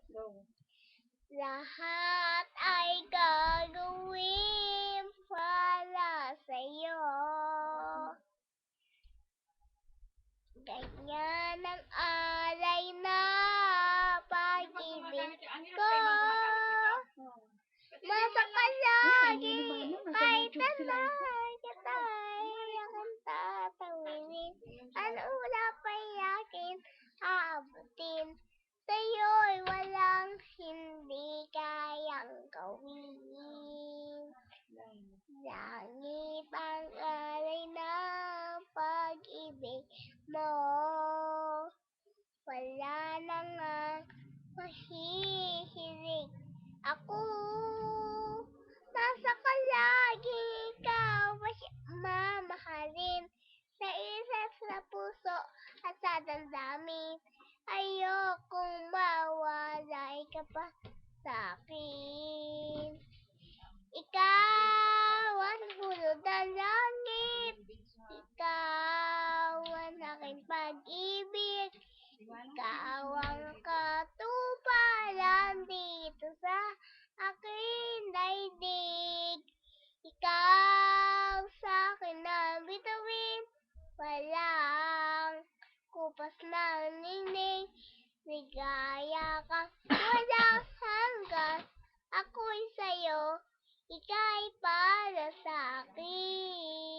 Go. Lahat ay gagawin para sa'yo. Ganyan ang alay na pag-ibig ko. Masaka lagi kahit anay kita'y aking tatawinin. Ano wala pa yakin aabutin. Sa'yo'y walang hindi kayang gawin. Langit ang alay ng pag-ibig mo. Wala na ngang mahihilig ako. Nasa ka lagi, ikaw mamahalin. Sa isip, sa puso, at sa damdamin. Ayokong mawalay ka pa sa'kin. Ikaw ang bunod ng langit. Ikaw ang aking pag-ibig. Ikaw ang katuparan dito sa aking daigdig. Ikaw sa'kin ang bituin. Walang kupas ng ningning. Ligaya kang walang hanggan. Ako'y sa'yo, ika'y para sa'kin.